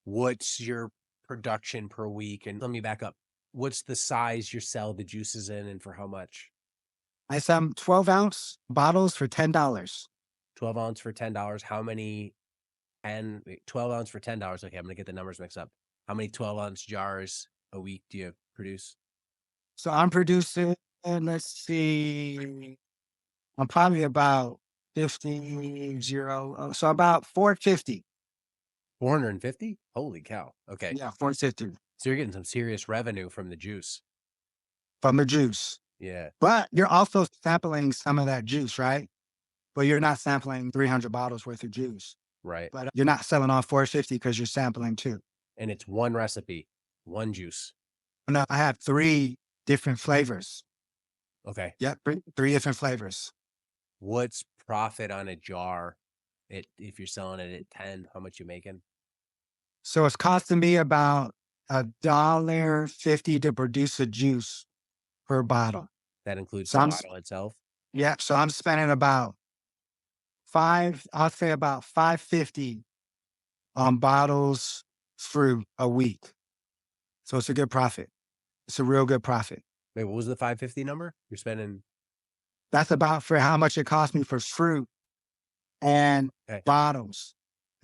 B: What's your production per week? And let me back up. What's the size you sell the juices in and for how much?
A: I sell 12-ounce bottles for $10.
B: 12 ounce for $10. How many? And 12 ounce for $10. Okay, I'm gonna get the numbers mixed up. How many 12-ounce jars a week do you produce?
A: So I'm producing, let's see, I'm probably about 50, so about 450.
B: 450? Holy cow. Okay.
A: Yeah, 450
B: So you're getting some serious revenue from the juice.
A: from the juice.
B: Yeah,
A: But you're also sampling some of that juice, right? But you're not sampling 300 bottles worth of juice.
B: right.
A: But you're not selling off 450 because you're sampling too.
B: And it's one recipe, one juice.
A: No, I have three different flavors.
B: Okay.
A: Yep, three different flavors.
B: What's profit on a jar? If you're selling it at 10, how much you making?
A: So it's costing me about $1.50 to produce a juice per bottle.
B: That includes
A: So
B: the bottle itself.
A: yeah, so I'm spending about I'll say about 550 on bottles through a week. So it's a good profit. It's a real good profit.
B: Wait, what was the 550 number? You're spending
A: That's about for how much it cost me for fruit and
B: okay.
A: bottles.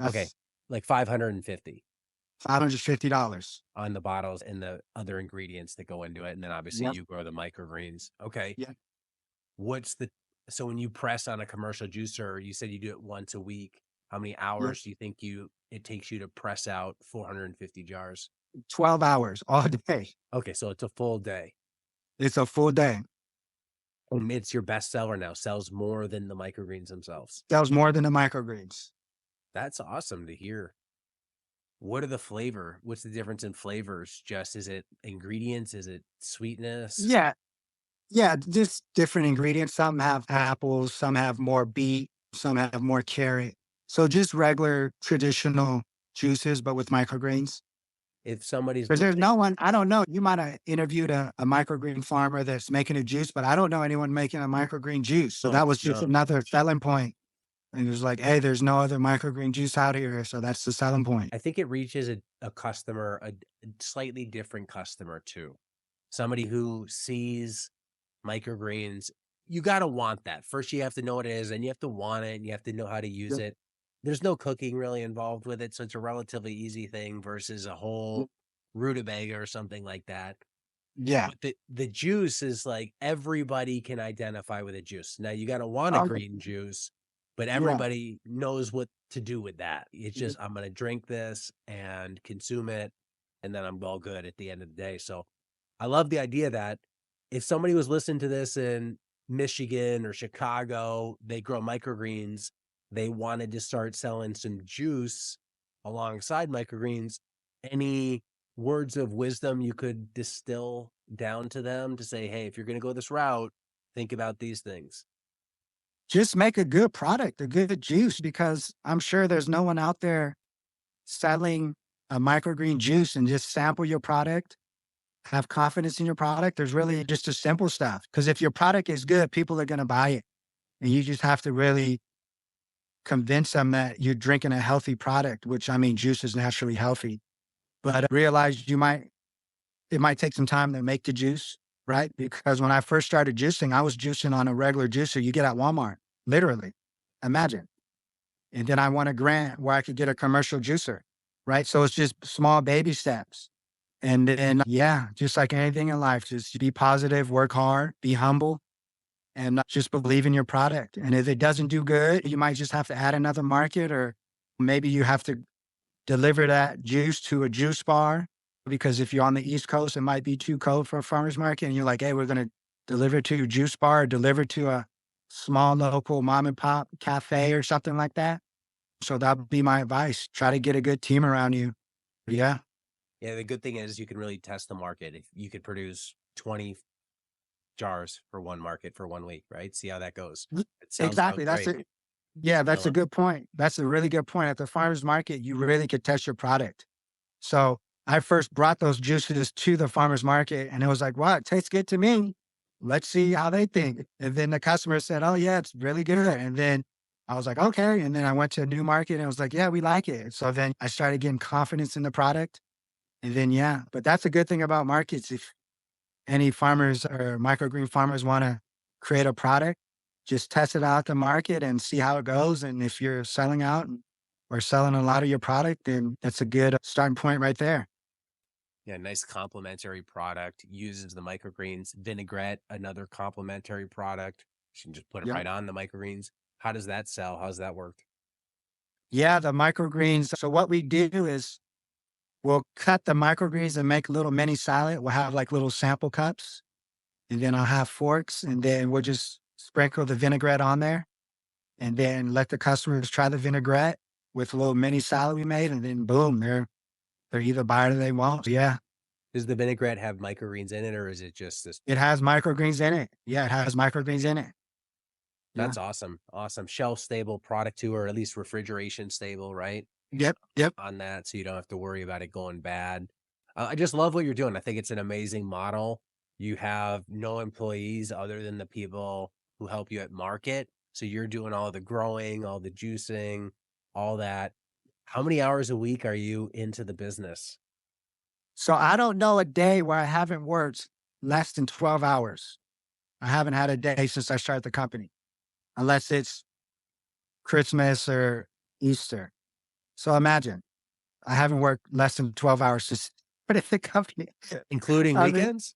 B: Okay.
A: That's
B: Like 550
A: $550.
B: on the bottles and the other ingredients that go into it. And then obviously
A: Yep.
B: you grow the microgreens. Okay.
A: Yeah.
B: What's the so when you press on a commercial juicer, you said you do it once a week. How many
A: Yep.
B: hours do you think it takes you to press out 450 jars?
A: 12 hours all day.
B: Okay, so it's a full day.
A: It's a full day.
B: And it's your best seller now, sells more than the microgreens themselves.
A: Sells more than the microgreens.
B: That's awesome to hear. What are the flavor? What's the difference in flavors? Just is it ingredients? Is it sweetness?
A: Yeah. Yeah. Just different ingredients. Some have apples, some have more beet, some have more carrot. So just regular traditional juices, but with microgreens.
B: If somebody's
A: Because there's
B: listening,
A: no one, I don't know. You might have interviewed a microgreen farmer that's making a juice, but I don't know anyone making a microgreen juice. So
B: oh,
A: that was just
B: no.
A: another selling point. And it was like, hey, there's no other microgreen juice out here. So that's the selling point.
B: I think it reaches a customer, a slightly different customer too. Somebody who sees microgreens, you got to want that. First, you have to know what it is, and you have to want it, and you have to know how to use
A: Yep.
B: it. There's no cooking really involved with it, so it's a relatively easy thing versus a whole rutabaga or something like that.
A: Yeah.
B: But the juice is like everybody can identify with a juice. Now you got to want a
A: Okay.
B: green juice, but
A: Yeah.
B: everybody knows what to do with that. It's
A: Mhm.
B: just I'm going to drink this and consume it, and then I'm all good at the end of the day. So I love the idea that if somebody was listening to this in Michigan or Chicago, they grow microgreens, they wanted to start selling some juice alongside microgreens, any words of wisdom you could distill down to them to say, hey, if you're going to go this route, think about these things.
A: Just make a good product, a good juice, because I'm sure there's no one out there selling a microgreen juice, and just sample your product, have confidence in your product. There's really just the simple stuff. Because if your product is good, people are going to buy it. And you just have to really convince them that you're drinking a healthy product, which I mean, juice is naturally healthy. But realize it might take some time to make the juice, right? Because when I first started juicing, I was juicing on a regular juicer you get at Walmart, literally. Imagine. And then I won a grant where I could get a commercial juicer, right? So it's just small baby steps. And then, yeah, just like anything in life, just be positive, work hard, be humble, and just believe in your product. And if it doesn't do good, you might just have to add another market or Maybe you have to deliver that juice to a juice bar because if you're on the East Coast, it might be too cold for a farmer's market. And you're like, hey, we're going to deliver to a juice bar, deliver to a small local mom and pop cafe or something like that. So that would be my advice. Try to get a good team around you. Yeah.
B: Yeah, the good thing is you can really test the market. If you could produce 20 jars for one market for 1 week, right? See how that goes. It sounds
A: Exactly. That's
B: great.
A: it. Yeah, that's a
B: So,
A: good point. That's a really good point. At the farmer's market, you really could test your product. So I first brought those juices to the farmer's market and it was like, wow, it tastes good to me. Let's see how they think. And then the customer said, oh, yeah, it's really good. And then I was like, okay. And then I went to a new market and I was like, yeah, we like it. So then I started getting confidence in the product. And then, yeah, but that's a good thing about markets. If any farmers or microgreen farmers want to create a product, just test it out the market and see how it goes. And if you're selling out or selling a lot of your product, then that's a good starting point right there.
B: yeah, nice complementary product. Uses the microgreens. Vinaigrette, another complementary product. You can just put it
A: Yeah.
B: right on the microgreens. How does that sell? How's that work?
A: Yeah, the microgreens. So what we do is we'll cut the microgreens and make a little mini salad. We'll have like little sample cups and then I'll have forks and then we'll just sprinkle the vinaigrette on there and then let the customers try the vinaigrette with a little mini salad we made. And then boom, they're either buy it or they won't. Yeah.
B: Does the vinaigrette have microgreens in it, or is it just this?
A: It has microgreens in it. Yeah, it has microgreens in it. Yeah.
B: That's awesome. Awesome. Shelf stable product too, or at least refrigeration stable, right?
A: Yep. Yep.
B: On that, so you don't have to worry about it going bad. I just love what you're doing. I think it's an amazing model. You have no employees other than the people who help you at market. So you're doing all the growing, all the juicing, all that. How many hours a week are you into the business?
A: So I don't know a day where I haven't worked less than 12 hours. I haven't had a day since I started the company, unless it's Christmas or Easter. So imagine I haven't worked less than 12 hours since started the company.
B: Including
A: I mean,
B: weekends?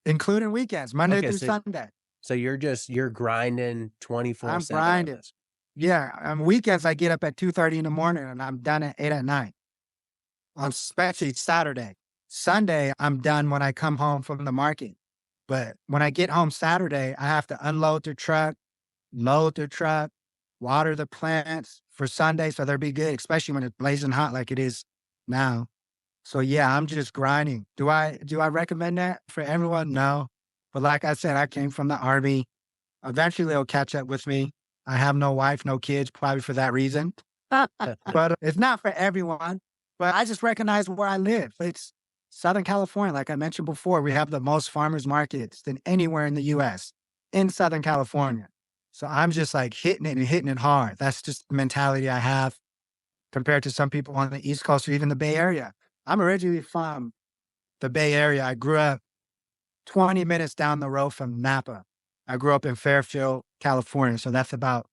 A: including weekends, Monday
B: Okay,
A: through Sunday.
B: so you're grinding
A: I'm
B: 24/7 on
A: grinding.
B: this.
A: Yeah. On weekends, I get up at 2:30 in the morning and I'm done at 8 at night. On especially Saturday. Sunday, I'm done when I come home from the market. But when I get home Saturday, I have to unload the truck, load the truck, water the plants for Sunday so they'll be good, especially when it's blazing hot like it is now. So yeah, I'm just grinding. Do I recommend that for everyone? No. But like I said, I came from the army. Eventually they'll catch up with me. I have no wife, no kids, probably for that reason. But it's not for everyone. But I just recognize where I live. It's Southern California. Like I mentioned before, we have the most farmers markets than anywhere in the US in Southern California. So I'm just like hitting it and hitting it hard. That's just the mentality I have compared to some people on the East Coast or even the Bay Area. I'm originally from the Bay Area. I grew up 20 minutes down the road from Napa. I grew up in Fairfield, California. So that's about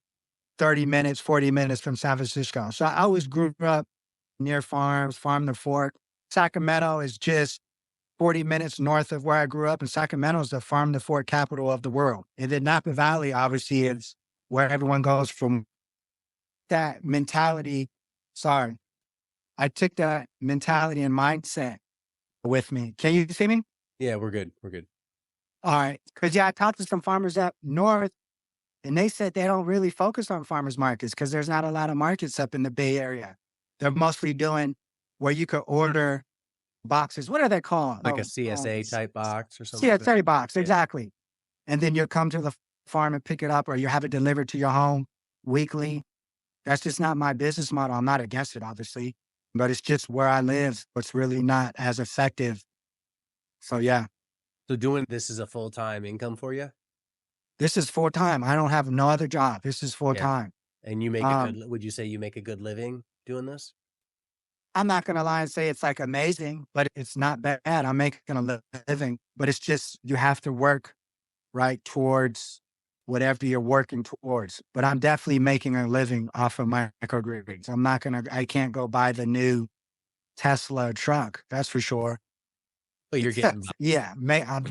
A: 30 minutes, 40 minutes from San Francisco. So I always grew up near farms, farm to fork. Sacramento is just 40 minutes north of where I grew up. And Sacramento is the farm to fork capital of the world. And then Napa Valley, obviously, is where everyone goes from that mentality. Sorry, I took that mentality and mindset with me. Can you see me?
B: Yeah, we're good. We're good.
A: All right. Because, yeah, I talked to some farmers up north, and they said they don't really focus on farmers markets because there's not a lot of markets up in the Bay Area. They're mostly doing where you could order boxes. What are they called?
B: Like a CSA type box or something like that?
A: CSA box,
B: Yeah.
A: exactly. And then you'll come to the farm and pick it up, or you have it delivered to your home weekly. That's just not my business model. I'm not against it, obviously, but it's just where I live. It's really not as effective. So yeah,
B: So doing this is a full-time income for you?
A: this is full time. I don't have no other job. This is full
B: Yeah.
A: time.
B: And you make a
A: Um,
B: good would you say you make a good living doing this?
A: I'm not gonna lie and say it's like amazing, but it's not bad. I'm making a living, but it's just you have to work right towards whatever you're working towards. But I'm definitely making a living off of my microgreens. I can't go buy the new Tesla truck. That's for sure.
B: But you're getting by.
A: Yeah,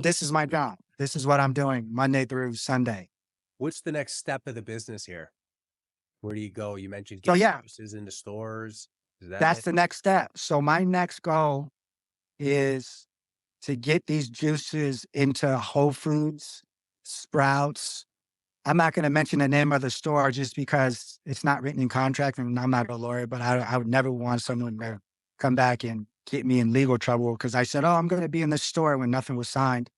A: this is my job. This is what I'm doing Monday through Sunday.
B: What's the next step of the business here? Where do you go? You mentioned
A: So
B: getting
A: yeah,
B: juices into stores. Is that
A: that's
B: it?
A: the next step. So my next goal is to get these juices into Whole Foods, Sprouts. I'm not going to mention the name of the store just because it's not written in contract and I'm not a lawyer, but I would never want someone to come back and get me in legal trouble because I said, oh, I'm going to be in this store when nothing was signed.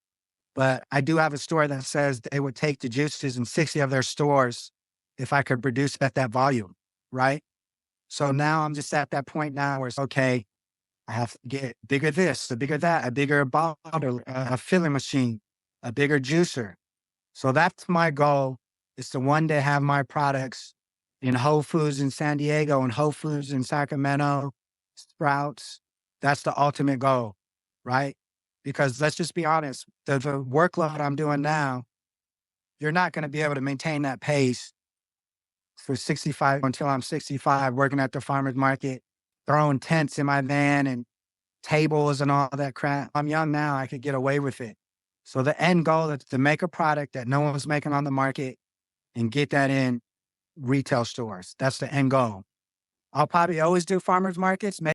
A: But I do have a store that says they would take the juices in 60 of their stores if I could produce at that volume, right? So now I'm just at that point now where it's okay, I have to get bigger this, a bigger that, a bigger bottle, a filling machine, a bigger juicer. So that's my goal is to one day have my products in Whole Foods in San Diego and Whole Foods in Sacramento, Sprouts. That's the ultimate goal, right? Because let's just be honest, the workload I'm doing now, you're not going to be able to maintain that pace for 65 until I'm 65, working at the farmer's market, throwing tents in my van and tables and all that crap. I'm young now. I could get away with it. So the end goal is to make a product that no one was making on the market and get that in retail stores. That's the end goal. I'll probably always do farmers markets.